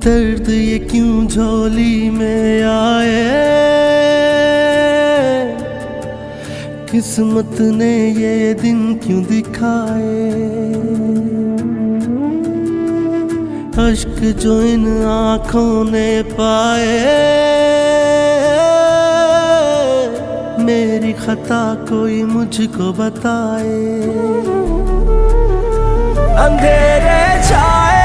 दर्द ये क्यों झोली में आए, किस्मत ने ये दिन क्यों दिखाए। अश्क जो इन आँखों ने पाए, मेरी खता कोई मुझको बताए। अंधेरे छाए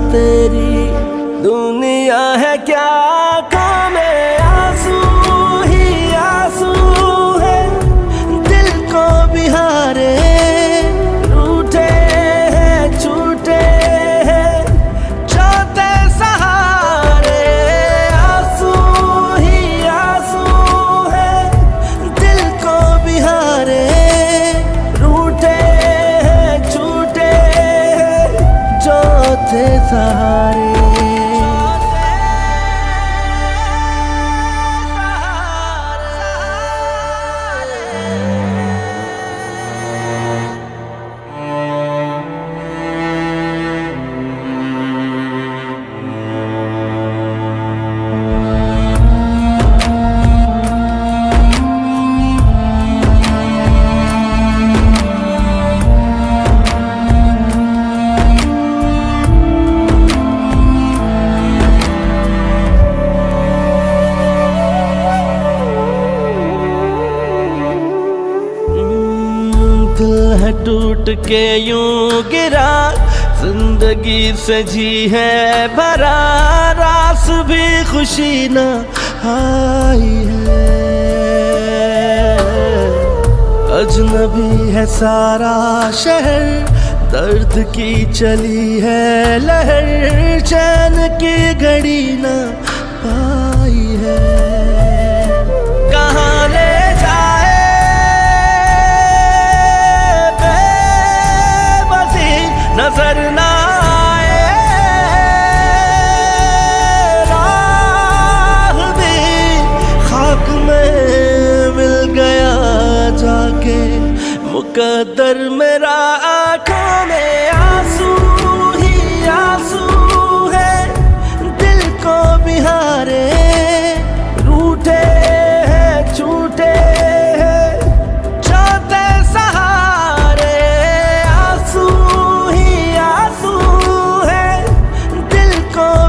तेरी दुनिया है क्या, आँखों में आंसू ही आंसू है। दिल को भी हारे रूठे हैं छूटे हैं चौथे सहारे। आंसू ही आंसू है, दिल को भी हारे रूठे हैं छूटे हैं चौथे सहारे। दिल है टूट के यूं गिरा, जिंदगी सजी है भरा, रास भी खुशी न आई है। अजनबी है सारा शहर, दर्द की चली है लहर, चैन की घड़ी न पाई है। कहाँ ले नजर ना आए, राह भी खाक में मिल गया जाके मुकद्दर मेरा। आँखों में आंसू ही आंसू है, दिल को भी हारे रूठे हैं छूटे हैं चौथे सहारे। आंसू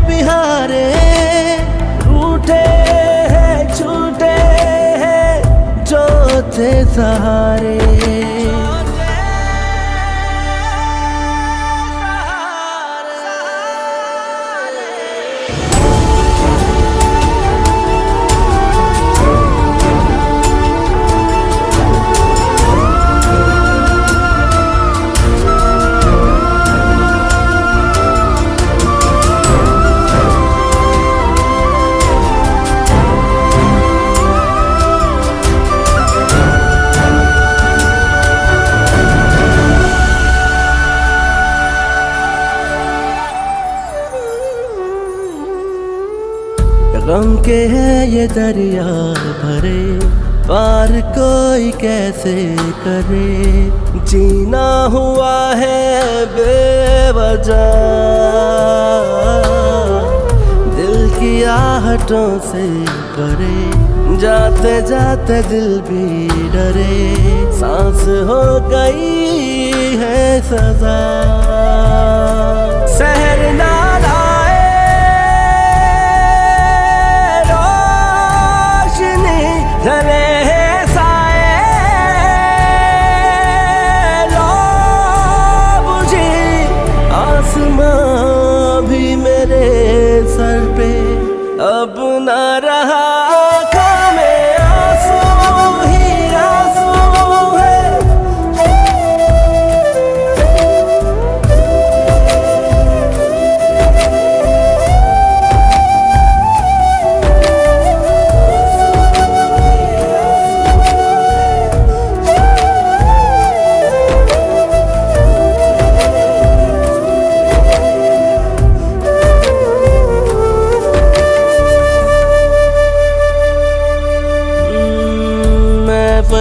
बिहारे रूठे हैं छूटे हैं चौथे सहारे। गम के है ये दरिया भरे, पार कोई कैसे करे। जीना हुआ है बेवजह, दिल की आहटों से परे, जाते जाते दिल भी डरे। सांस हो गई है सजा, सहर ना ढले साए लो बुझी, आसमां भी मेरे सर पे अब न रहा। आँखों में आंसू ही आंसू है,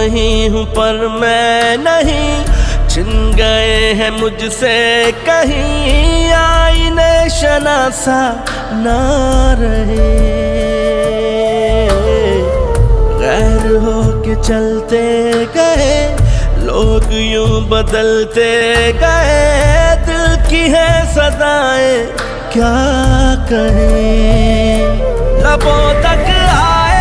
वही हूँ पर मैं नहीं, छिन गए हैं मुझसे कहीं, आईने शनासा ना रहे। गैर हो के चलते गए लोग यूं बदलते गए, दिल की है सदाएं क्या कहें। लबों तक आए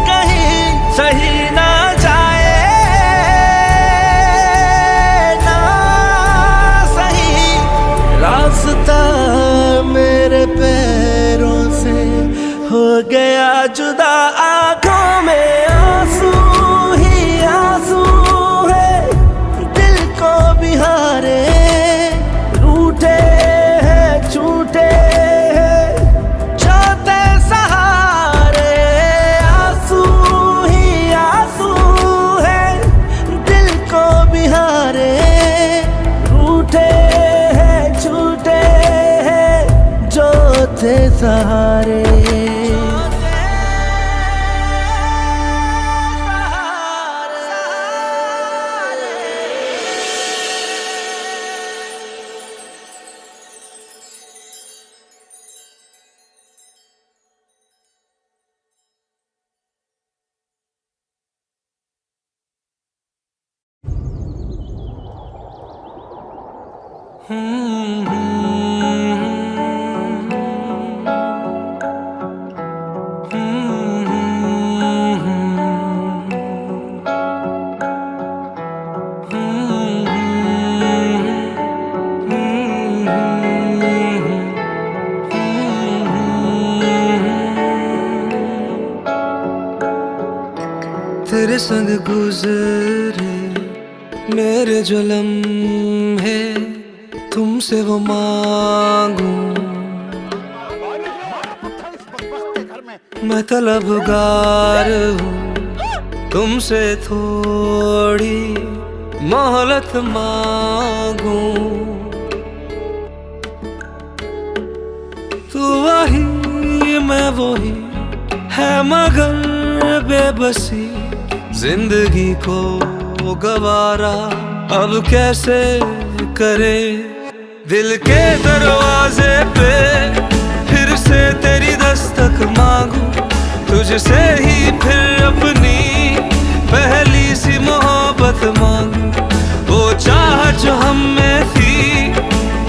कहीं सही ना जाए, ना सही रास्ता मेरे पैरों से हो गया जुदा। आंखों में आंसू ही आंसू है, दिल को भी हारे, रूठे हैं छूटे हैं जाते सहारे। आंसू ही आंसू है, दिल को भी हारे, रूठे हैं छूटे हैं जाते सहारे। तेरे संग गुजरे मेरे जो लम्हे, तुमसे वो मांगू मैं तलबगार हूँ, तुमसे थोड़ी मोहलत मांगू। तू वही मैं वही है मगर बेबसी, जिंदगी को गवारा अब कैसे करे। दिल के दरवाजे पे फिर से तेरी दस्तक मांगू, तुझसे ही फिर अपनी पहली सी मोहब्बत मांगू। वो चाहत जो हम में थी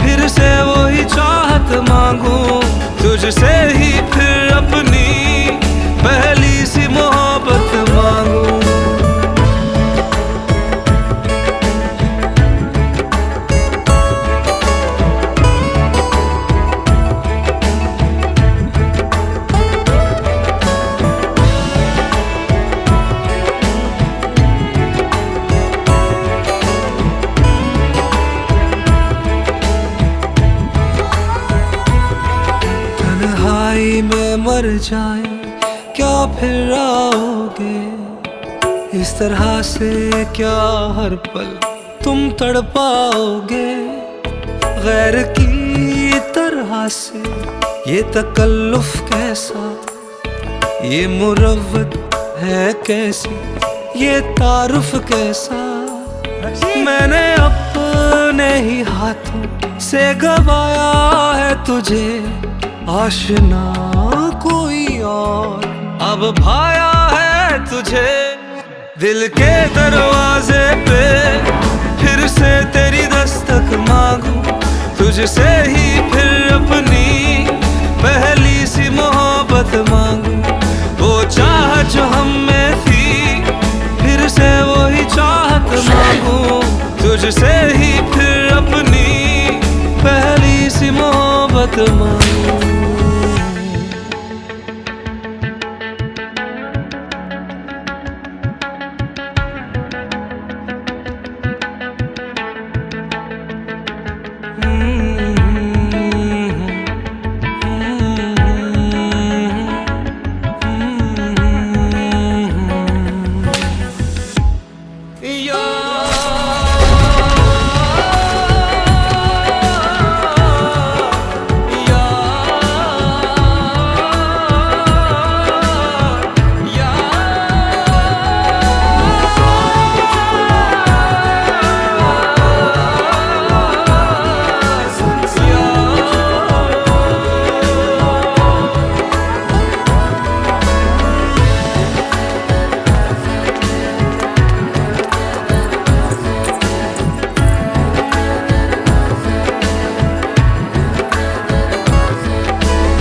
फिर से वही चाहत मांगू, तुझसे ही फिर अपनी पहली सी मोहब्बत मांगू। में मर जाए क्या फिर आओगे, इस तरह से क्या हर पल तुम तड़पाओगे। गैर की तरह से ये तकल्लुफ कैसा, ये मुरव्वत है कैसी, ये तारुफ कैसा। मैंने अपने ही हाथों से गवाया है तुझे, आशना कोई और अब भाया है तुझे। दिल के दरवाजे पे फिर से तेरी दस्तक मांगू, तुझसे ही फिर अपनी पहली सी मोहब्बत मांगू। वो चाहत जो हम में थी फिर से वही चाहत मांगू, तुझसे ही फिर अपनी पहली सी मोहब्बत मांगू।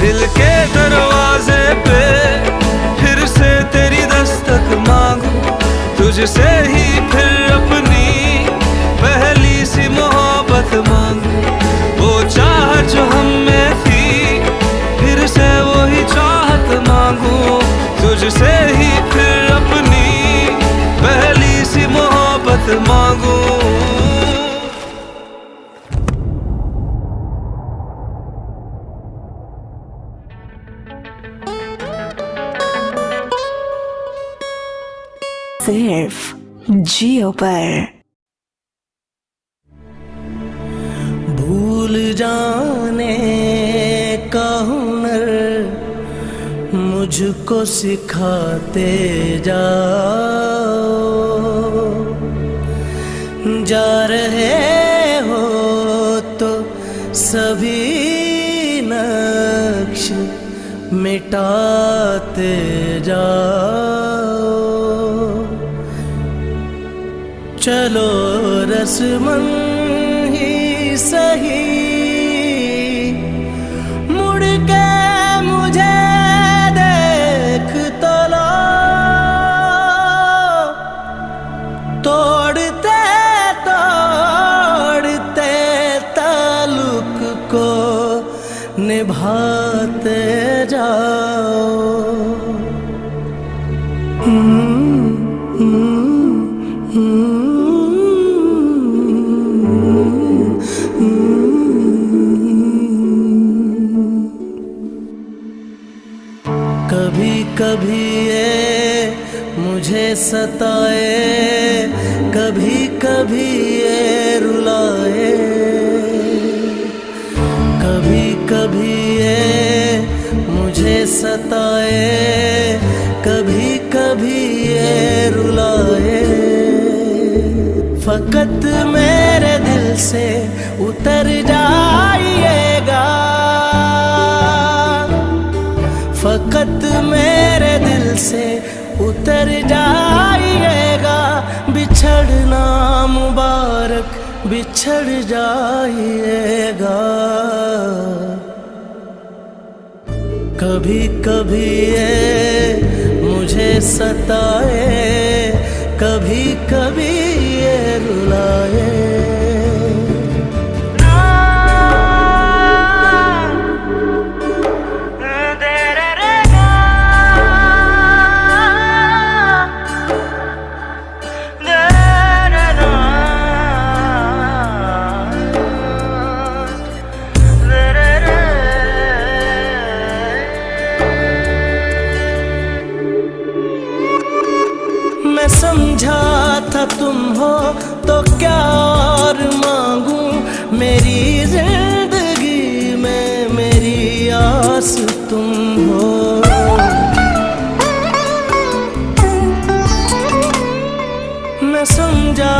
दिल के दरवाजे पे फिर से तेरी दस्तक मांगू, तुझसे ही फिर अपनी पहली सी मोहब्बत मांगू। वो चाहत जो हम में थी फिर से वही चाहत मांगू, तुझसे ही फिर अपनी पहली सी मोहब्बत मांगू। सिर्फ जियो पर। भूल जाने का हुनर मुझको सिखाते जाओ, जा रहे हो तो सभी नक्श मिटाते जाओ। चलो रस्मन ही सही, मुड़ के मुझे देख तो लो, तोड़ते तोड़ते ताल्लुक को निभाते जाओ। कभी कभी ये मुझे सताए, कभी कभी ये रुलाए, कभी कभी ये मुझे सताए, कभी कभी ये रुलाए। फकत मेरे दिल से उतर जाइएगा, फकत मेरे दिल से उतर जाइएगा। बिछड़ना मुबारक बिछड़ जाइएगा। कभी कभी ये मुझे सताए, कभी कभी ये रुलाए। मैं समझा था तुम हो तो क्या और मांगू, मेरी जिंदगी में मेरी आस तुम हो। मैं समझा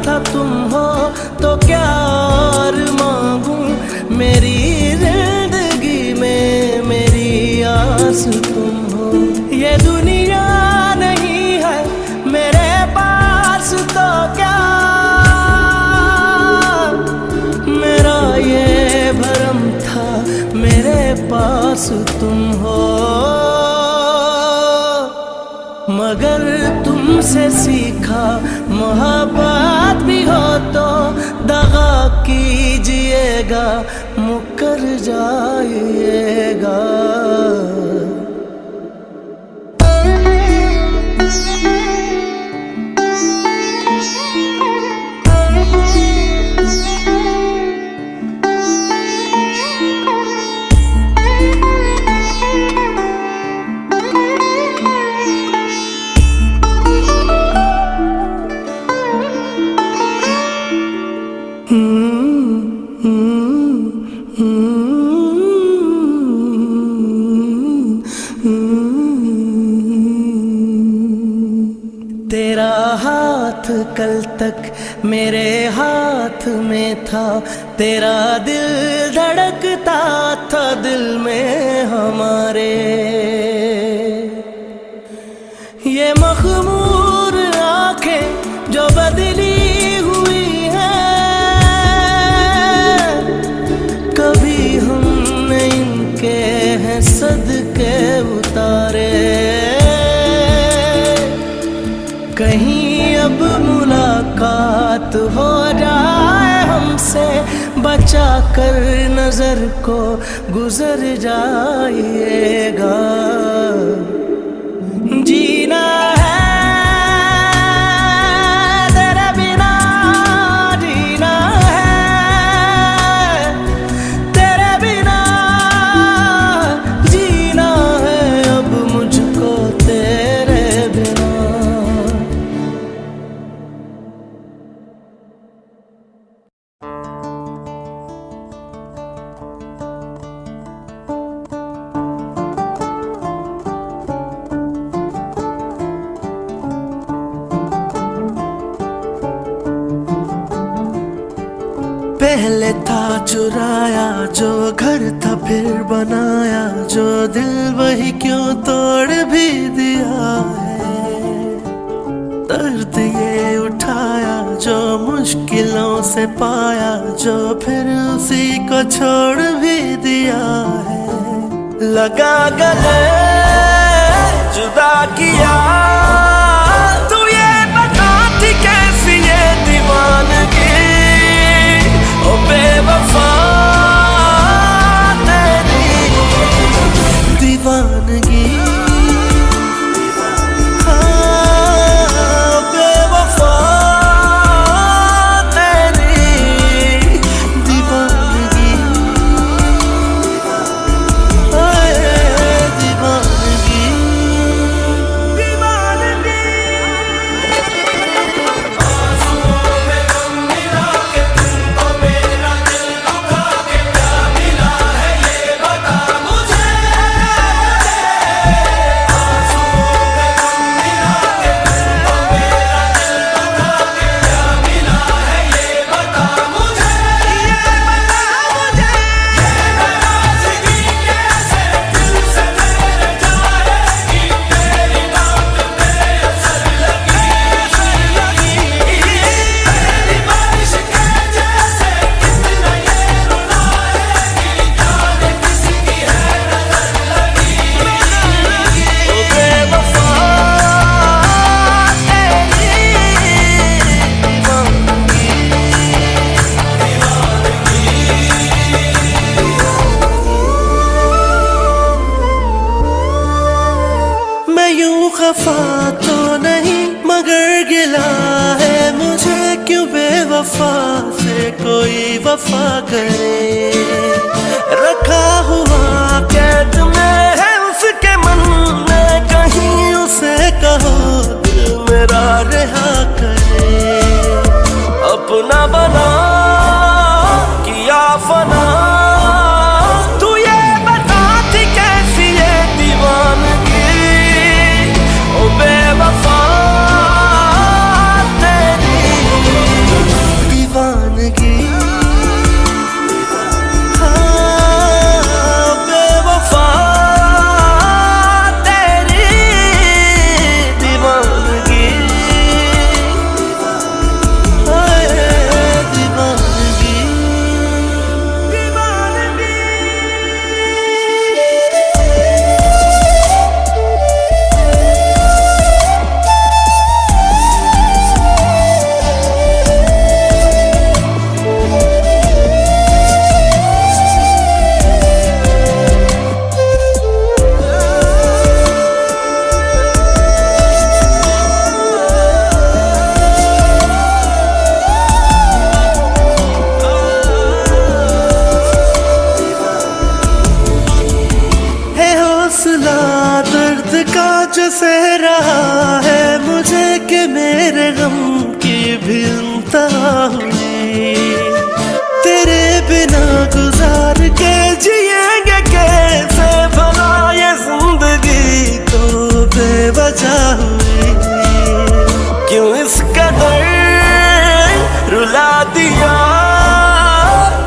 था तुम हो तो क्या और मांगू, मेरी जिंदगी में मेरी आस तुम हो। ये दुनिया नहीं है मेरे पास तो क्या, मेरा ये भरम था मेरे पास तुम हो। मगर तुमसे सीखा मोहब्बत भी हो तो दगा कीजिएगा, मुकर जाइएगा। तेरा हाथ कल तक मेरे हाथ में था, तेरा दिल धड़कता था दिल में हमारे। ये मखमूर आंखें जो बदली हुई हैं, कभी हमने इनके हैं बचा कर नजर को गुजर जाइएगा। जीना है तेरे बिना, जीना है तेरे बिना, जीना है अब मुझको तेरे बिना। पहले था चुराया जो घर था फिर बनाया जो दिल, वही क्यों तोड़ भी दिया है। दर्द ये उठाया जो मुश्किलों से पाया जो फिर उसी को छोड़ भी दिया है। लगा गले जुदा किया तू, ये बता थी कैसी ये दीवानगी। ओ बेवफा तेरी दीवानगी, हाँ बेवफा तेरी दीवानगी, हाय दीवानगी, दीवानगी। खफा तो नहीं मगर गिला है मुझे, क्यों बेवफा से कोई वफा करे। रखा हुआ कैद में है उसके मन में, कहीं उसे कहो दिल मेरा रिहा करे। अपना बना किया फना, तू ये बता थी कैसी ये दीवानगी। ओ बेवफा तेरी दीवानगी, हाँ बेवफा तेरी दीवानगी, हाय दीवानगी, दीवानगी। दर्द का जो सह रहा है मुझे कि मेरे गम की भी इंतहा हुई। तेरे बिना गुजार के जिएंगे कैसे भला ये जिंदगी तो बेवजह हुई। क्यों इस कदर रुला दिया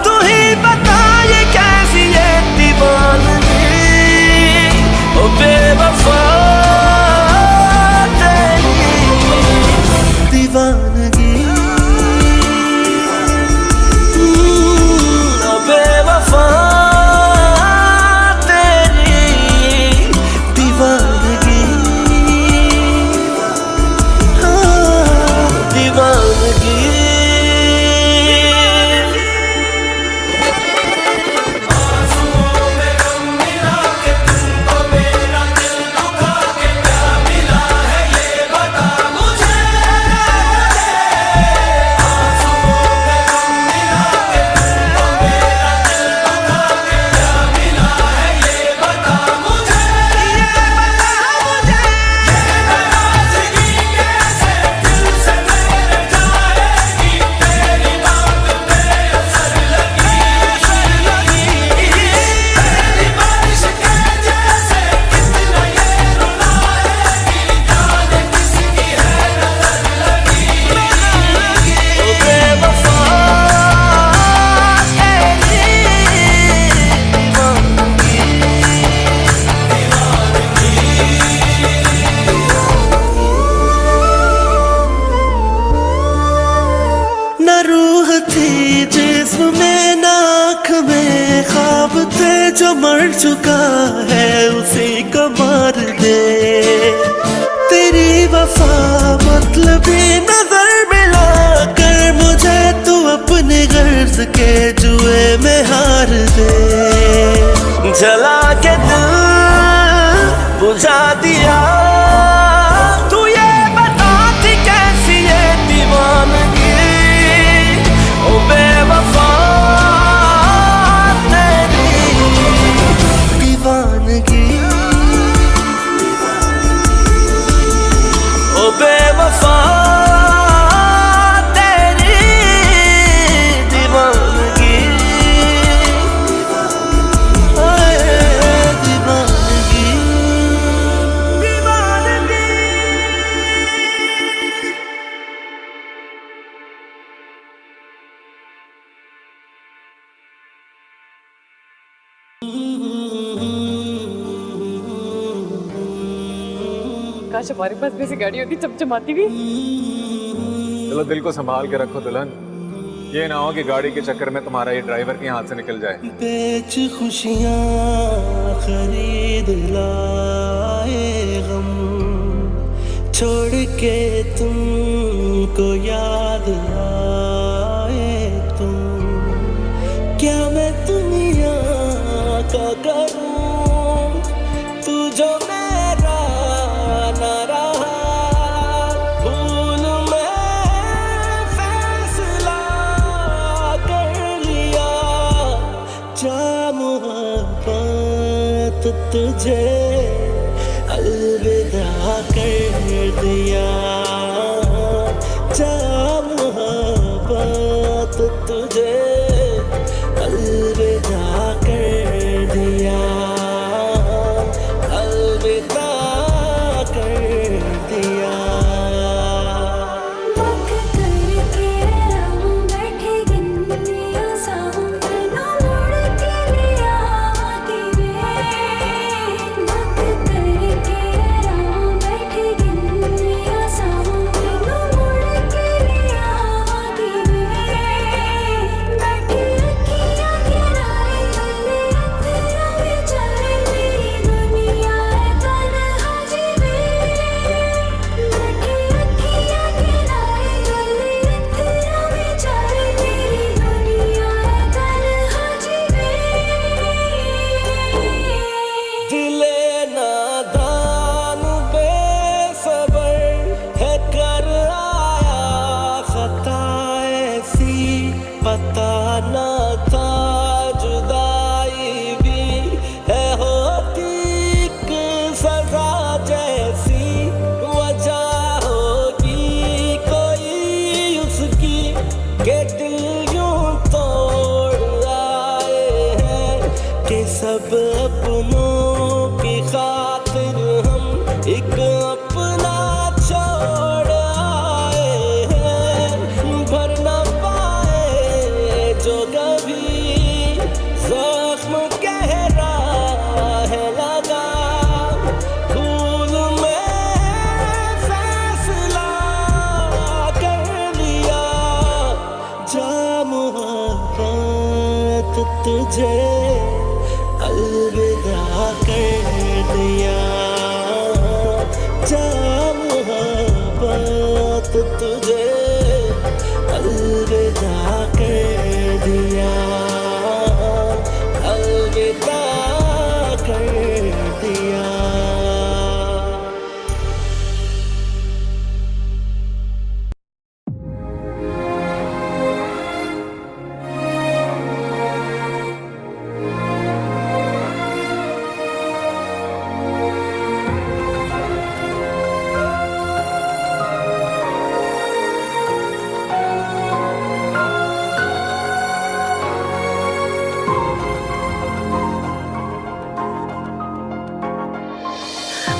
तू ही बता, ये कैसी ये दीवानगी। ओ बेवफा तेरी दीवानगी, ओ बेवफा मर चुका है उसी को मार दे। तेरी वफा मतलबी नजर मिला कर मुझे तू अपने गर्ज के जुए में हार दे। जला के दिल बुझा दिया तू, ये बता थी कैसी ये दीवानगी। ओ बेवफा तेरी दीवानगी, ओ बेवफा तेरी दीवानगी, ओए दीवानगी, दीवानगी। काश हमारे पास भी ऐसी गाड़ी होती चमचमाती भी। चलो दिल को संभाल के रखो दुल्हन, ये ना हो कि गाड़ी के चक्कर में तुम्हारा ये ड्राइवर के हाथ से निकल जाए। बेच खुशियाँ खरीद लाए गम, छोड़ के तुमको याद आए तुम। क्या मैं दुनिया का करूं, तू जो मेरा ना रहा। भूल में फैसला कर लिया, जा मोहब्बत तुझे अलविदा कर दिया। जा मोहब्बत तुझे अलविदा कर दिया, अलविदा कर दिया। वक्त करके हम बैठे गिनने सामने मुड़ के लिया कि वे। वक्त करके हम बैठे गिनने सामने मुड़ के लिया कि वे। बैठी अखियाँ गिराए गले तेरा बेचारे, मेरी दुनिया है तन्हा जीवे। बैठी अखियाँ गिराए गले तेरा बेचारे, मेरी दुनिया है तन्हा जीवे। दिले नादान बेसबर है कर आया खता ऐसी, पता न था जुदाई भी है होती एक सजा जैसी। वजह होगी कोई उसकी के दिल यूं तोड़ आए हैं, कि सब अपनों की खातिर हम एक अपना छोड़ आए हैं। भर न पाए जो कभी जख्म गहरा है लगा। भूल में फैसला कर लिया, जा मोहब्बत तुझे अलविदा कर दिया। जा मोहब्बत तुझे अलविदा कर दिया, अलविदा कर दिया।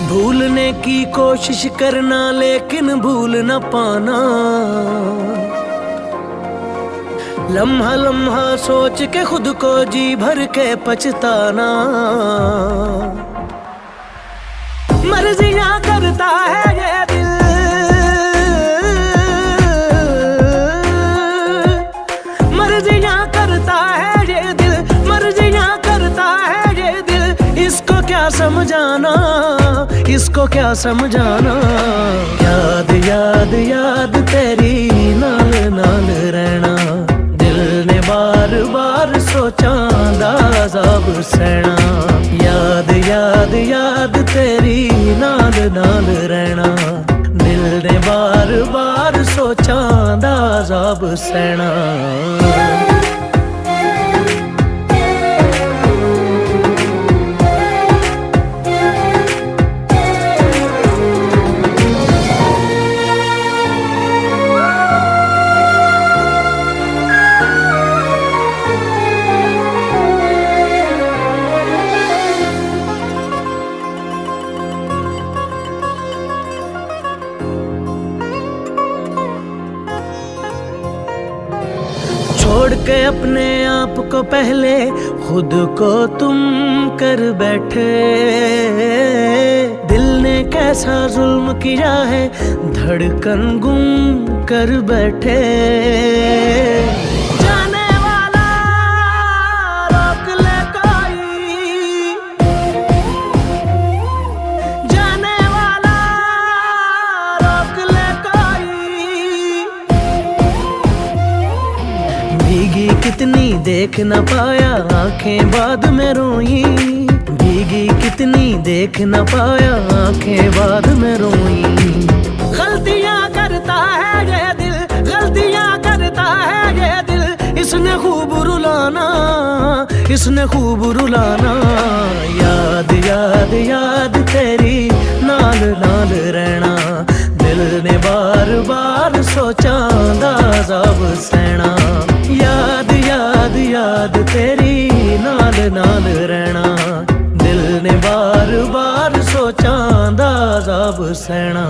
भूलने की कोशिश करना लेकिन भूल न पाना। लम्हा लम्हा सोच के खुद को जी भर के पछताना। मर्जियां करता है ये दिल, मर्जियां करता है ये दिल, मर्जियां करता है ये दिल। क्या समझाना, इसको क्या समझाना। याद याद याद तेरी नाल नाल रहना, दिल ने बार बार सोचा दाज़ाब सहना। याद याद याद तेरी नाल नाल रहना, दिल ने बार बार सोचा दाज़ाब सहना। छोड़ के अपने आप को पहले खुद को तुम कर बैठे। दिल ने कैसा जुल्म किया है, धड़कन गुम कर बैठे। जाने वाला रोक ले कोई, जाने वाला रोक ले कोई। भीगी कितनी देख न पाया, आंखें बाद में रोई। भीगी कितनी देख न पाया, आंखें बाद में रोई। गलतियां करता है ये दिल, गलतियां करता है ये दिल। इसने खूब रुलाना, इसने खूब रुलाना। याद याद याद तेरी नाल नाल रहना, दिल ने बार बार सोचा दाज़ाब सहना। याद याद याद तेरी नाल नाल रहना, दिल ने बार बार सोचा दाज़ाब सहना।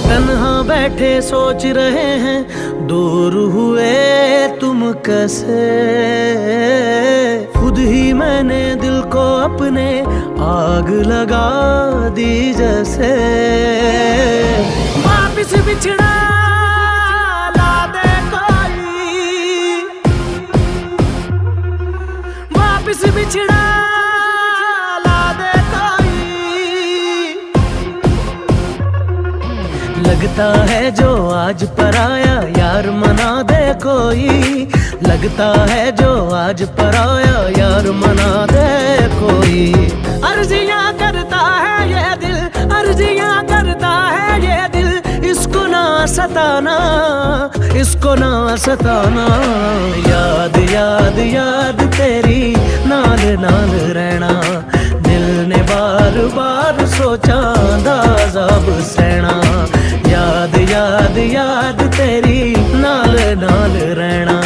तन्हा बैठे सोच रहे हैं, दूर हुए तुम कैसे। खुद ही मैंने दिल को अपने आग लगा दी जैसे। वापिस बिछड़ा ला दे कोई, वापिस बिछड़ा ला दे कोई। लगता है जो आज पराया यार मना दे कोई। लगता है जो आज पराया यार मना दे कोई। अर्जियां करता है ये दिल, अर्जियां करता है ये दिल। इसको ना सताना, इसको ना सताना। याद याद याद तेरी नाल नाल रहना, दिल ने बार बार सोचा दाज़ाब सहना। याद याद याद तेरी नाल नाल रहना,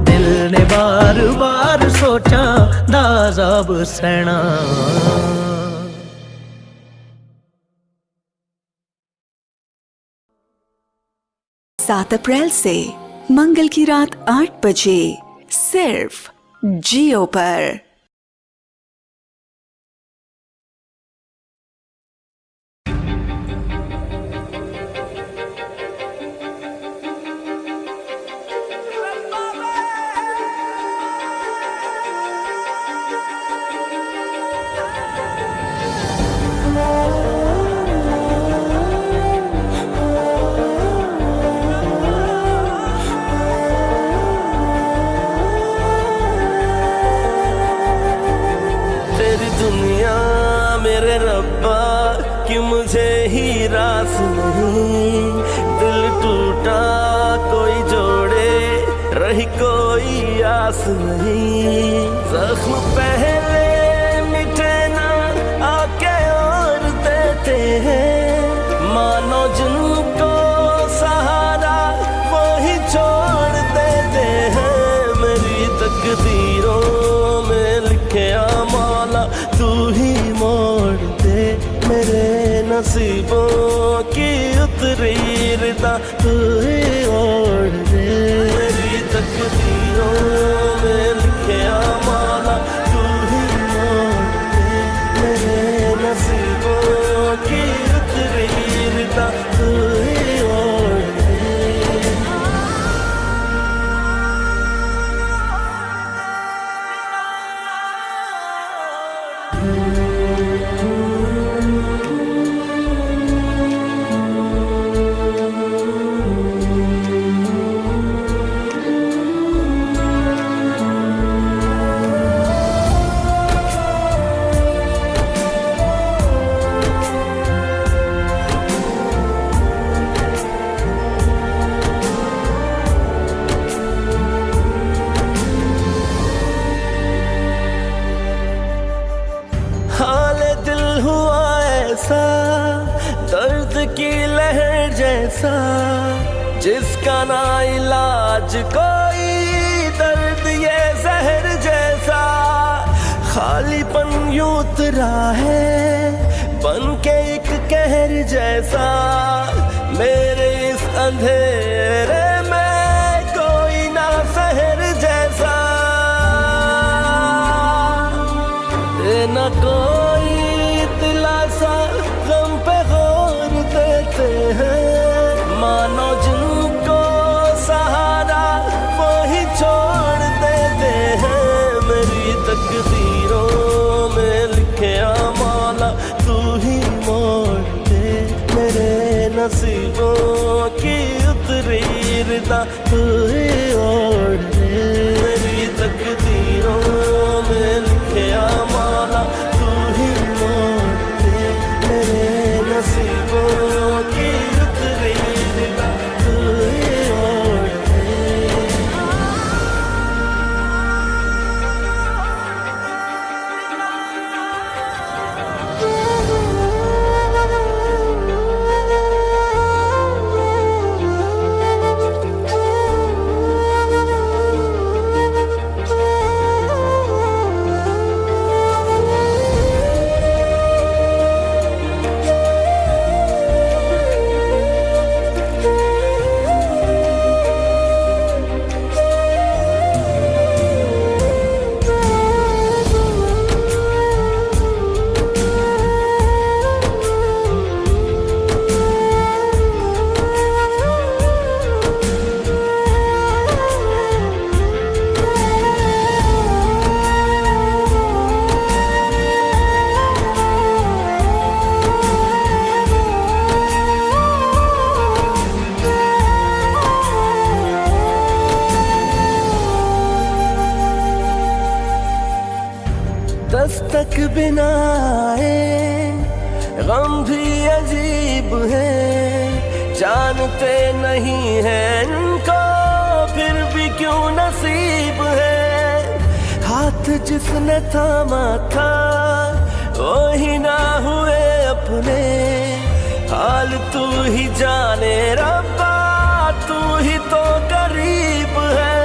दिल ने बार बार सोचा दाज़ाब सहना। 7 अप्रैल से मंगल की रात 8 बजे सिर्फ जियो पर। कि मुझे ही रास नहीं, दिल टूटा कोई जोड़े रही कोई आस नहीं। जख्म पहले मिटे ना आके और देते हैं, मानो जिनको सहारा वो ही छोड़ देते हैं। मेरी तकदीरों में लिखे मौला तू ही मोड़ दे, मेरे नसीबों की उतरी दा तू ही ओढ़ दे मेरी तकदीरों में लिखिया माला तू ही मोड़ दे मेरे नसीबों की तकदीर दा तू ही ओढ़ दे। हाले दिल हुआ ऐसा दर्द की लहर जैसा जिसका ना इलाज कोई दर्द ये जहर जैसा खालीपन यूं उतरा है बन के एक कहर जैसा मेरे इस अंधेरे में कोई ना शहर जैसा न कोई दिलासा गम पे गौर देते हैं मानो जिनको सहारा वो ही छोड़ देते हैं मेरी तकदीरों में लिखिया माला तू ही मोड़ दे मेरे नसीबों की उतरी रिदा तू ही ओढ़ दे मेरी तकदीरों में लिखिया माला तू ही मोड़ दे मेरे नसीबों की उतरी रिदा तू ही ओढ़ दे। दस्तक बिना आए गम भी अजीब है जानते नहीं है इनको फिर भी क्यों नसीब है हाथ जिसने थामा था वो ही ना हुए अपने हाल तू ही जाने रब्बा तू ही तो करीब है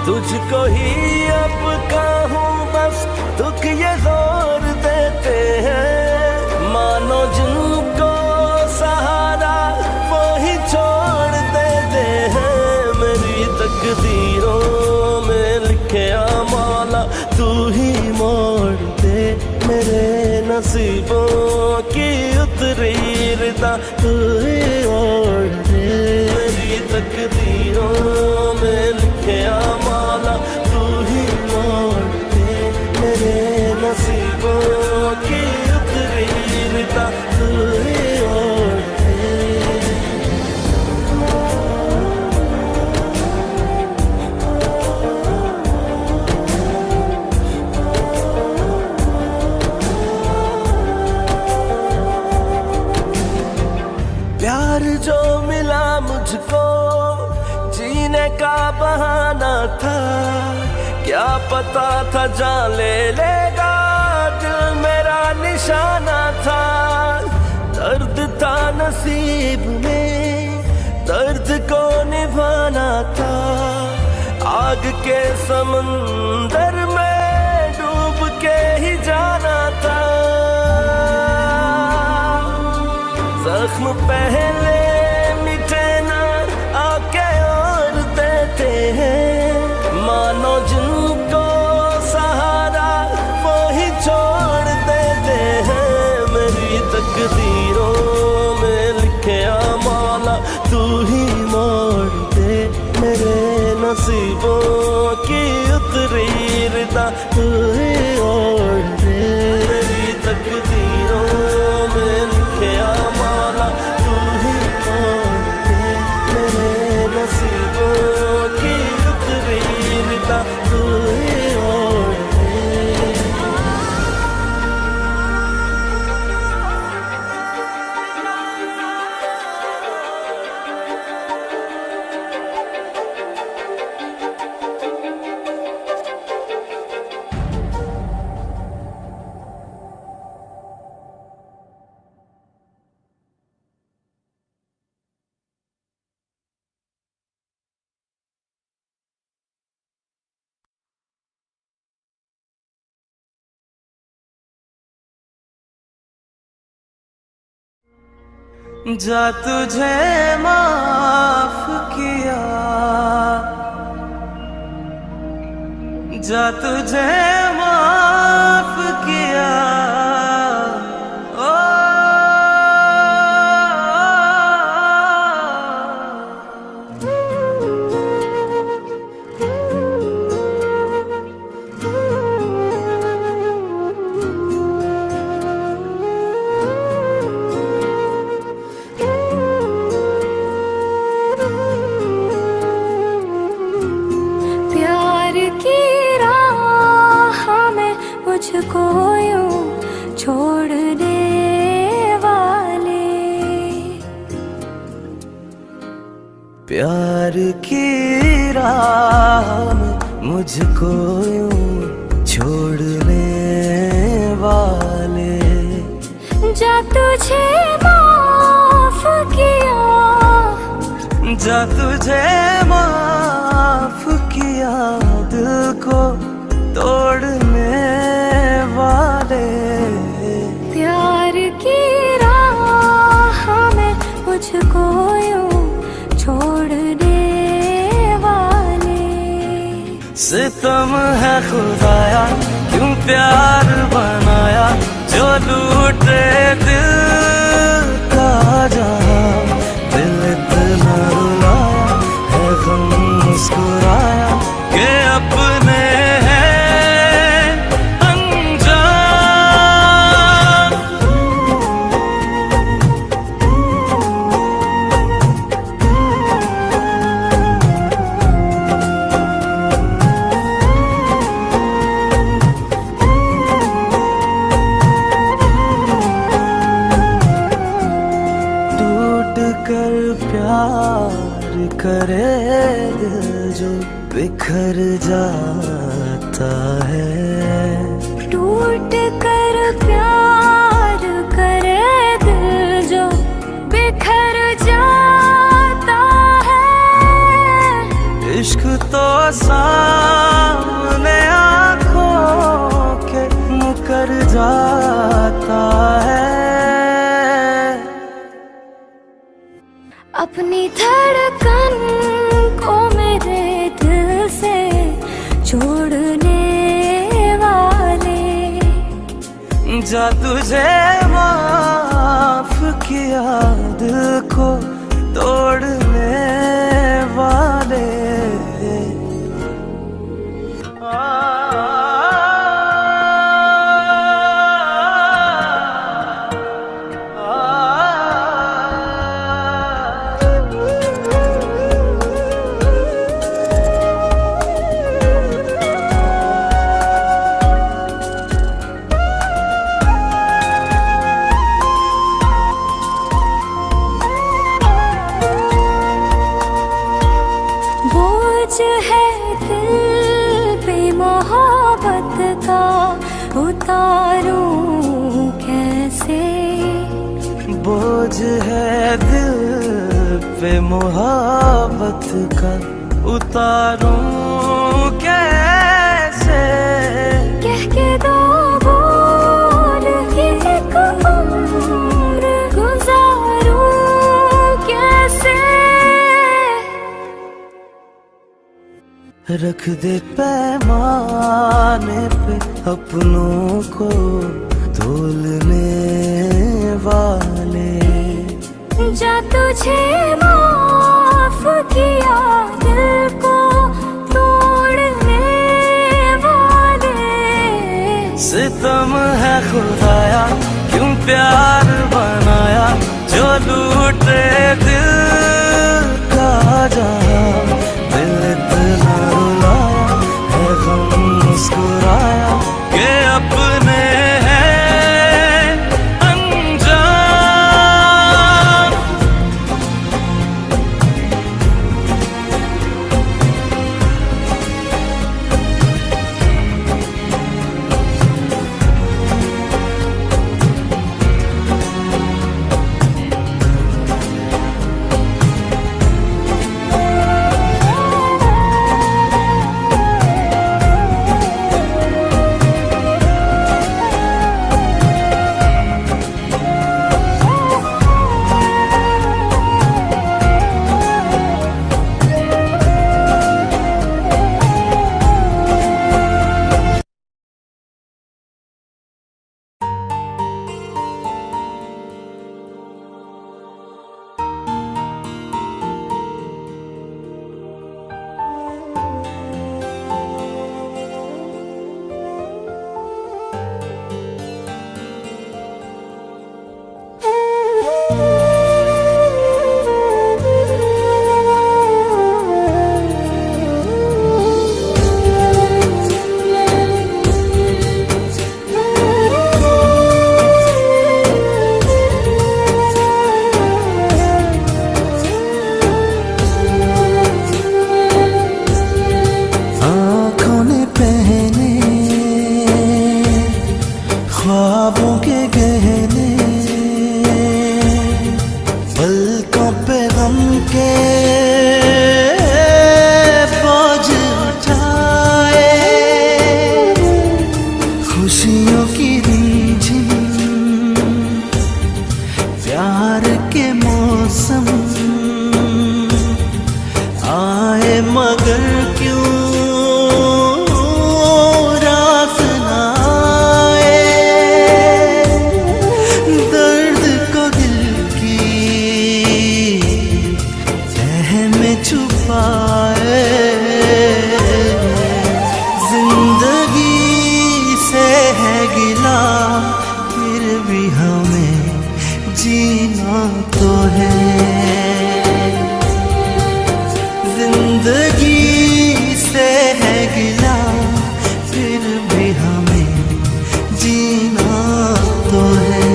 तुझको ही अब कहूँ बस दुख ये जोर देते हैं मानो जिनको सहारा वो ही छोड़ देते हैं मेरी तकदीरों में लिखिया माला तू ही मोड़ दे मेरे नसीबों की उतरी रिदा तू ही ओढ़ दे मेरी तकदीरों में लिखिया माला तू ही मोड़ दे मेरे नसीबों की उतरी रिदा तू ही ओढ़ दे। प्यार जो मिला मुझको जीने का बहाना था क्या पता था जान ले लेगा दिल मेरा निशाना था दर्द था नसीब में दर्द को निभाना था आग के समंदर में डूब के ही जाना था जख्म पहले मिटे ना आके और देते हैं, मानो जिनको सहारा वो ही छोड़ देते हैं। मेरी तकदीरों में लिखे मौला तू ही मोड़ दे, मेरे नसीबों की उतरी रिदा तू ही ओढ़ दे। मेरी तकदीरों में लिखे मौला तू ही मोड़ दे, मेरे नसीबों की उतरी रिदा तू ही ओढ़ दे। जा तुझे माफ किया, जा तुझे माफ किया, ओ मुझको यूं छोड़ने वाले, प्यार की राह में मुझको यूं छोड़ने वाले। जा तुझे माफ किया, जा तुझे माफ किया, दिल को तोड़ने वाले। प्यार की राह में मुझको यूं छोड़ने वाले। सितम है खुदाया क्यों प्यार बनाया, जो लूटे दिल का जहां। दिल इतना रुलाया है गम मुस्कुराया कि अपने प्यार करे दिल जो बिखर जाता है। टूट कर प्यार करे दिल जो बिखर जाता है। इश्क तो सामने आँखों के मुकर जाता है। अपनी धड़कन को मेरे दिल से छोड़ने वाले। जा तुझे माफ किया, दिल को तोड़ने वाले। है दिल पे मोहब्बत का उतारूं कैसे। बोझ है दिल पे मोहब्बत का उतारूं कैसे। कह के दो बोल एक उम्र गुजारूं रख दे पैमाने पे अपनों को तोलने वाले। जा तुझे माफ किया दिल को तोड़ने वाले। सितम है खुदाया क्यों प्यार बनाया, जो लूटे दिल का जहां। दिल इतना रुलाया है गम मुस्कुराया के अपने हैं अनजान। ख्वाबों के गहने पलकों पे गम के बोझ उठाए। खुशियों की रिमझिम प्यार के मौसम आए मगर क्यों जीना तो है। जिंदगी से है गिला फिर भी हमें जीना तो है।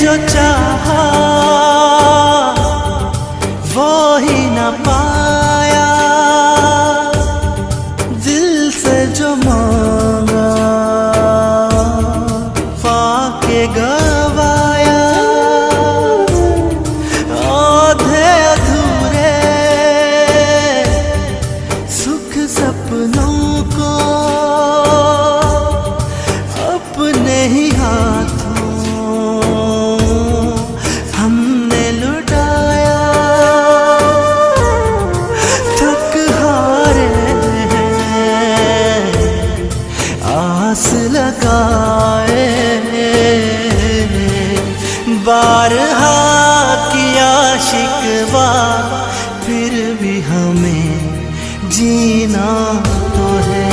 जो चाहा वो ही न पाया, दिल से जो मांगा पाके गवाया। आधे अधूरे सुख सपनों को अपने ही हाथ लगाए। बारहा किया शिकवा फिर भी हमें जीना तो है।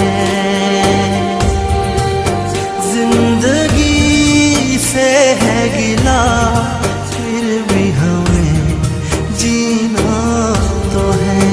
जिंदगी से है गिला फिर भी हमें जीना तो है।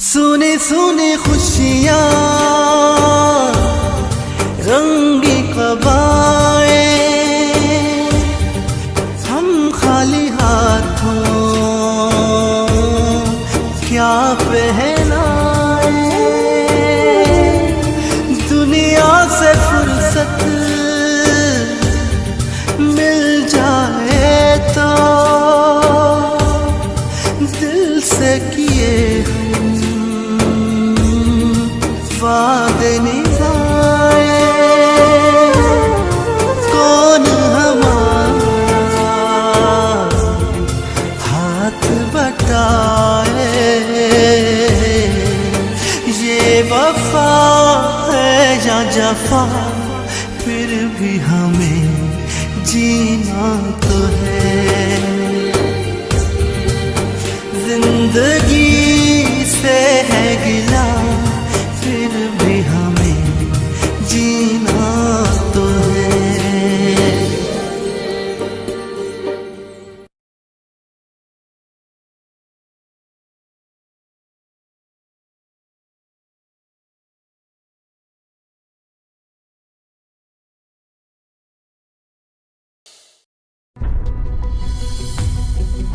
सुनी सुनी खुशियाँ रंगी कबाएं हम खाली हाथों क्या पहनाए दुनिया से फुर्सत मिल जाए तो दिल से किए वादे निभाए कौन हमारा हाथ बटाए ये वफा है या जफा फिर भी हमें जीना तो है जिंदगी से है गिला फिर भी हमें जीना तो है।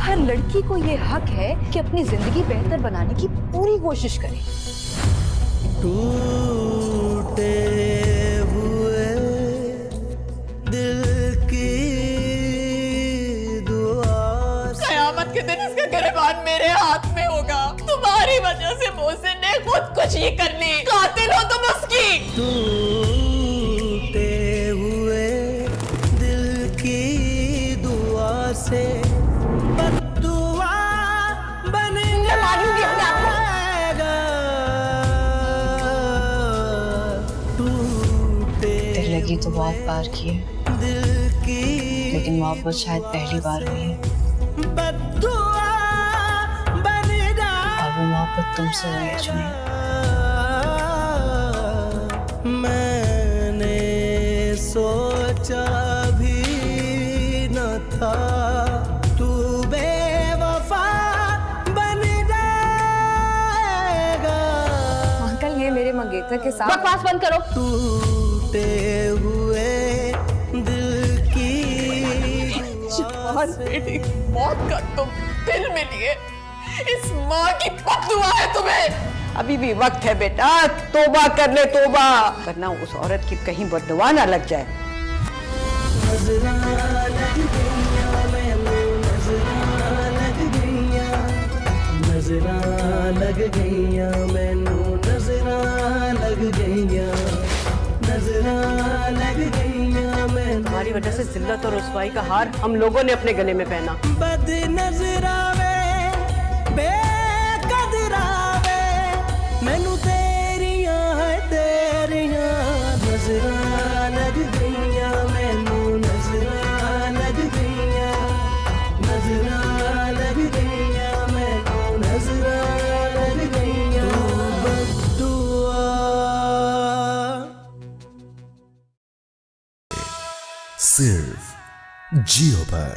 हर लड़की को ये हक है कि अपनी जिंदगी बेहतर बनाने की पूरी कोशिश करे। टूटे हुए दिल की दुआ कयामत के दिन इसका गिरबान मेरे हाथ में होगा। तुम्हारी वजह से मोहसिन ने खुदकुशी कर ली। कातिल हो तुम उसकी। टूटे हुए दिल की दुआ से बद्दुआ बन जाएगा टूटे दिल लगी तो बहुत बार की है, दिल की लेकिन मोहब्बत शायद पहली बार हुई है बद्दुआ बन और वो मोहब्बत तुमसे हुई है जुनैद। मैंने सोचा भी न था तू बेवफा बन जाएगा अंकल ये मेरे मंगेतर के साथ बकवास बंद करो। टूटे हुए दिल की जवान बेटी मौत का तुम दिल में लिए इस माँ की बद्दुआ है तुम्हें। अभी भी वक्त है बेटा, तौबा कर ले तौबा, वरना उस औरत की कहीं बददुआ ना लग जाए। नजरा लग गईया मैनू नजरा लग गईया नजरा लग गईया मैनू नजरा लग गईया नजरा लग गईया मैनू हमारी वजह से जिल्लत और रुसवाई का हार हम लोगों ने अपने गले में पहना। बद नजरा वे बेकदरा वे मैनू तेरियां है तेरियां नजरा लग गईया मैनू नजरा लग गईया नजरा लग गईया मैनू नजरा लग गईया बद्दुआ सिर्फ जियो पर।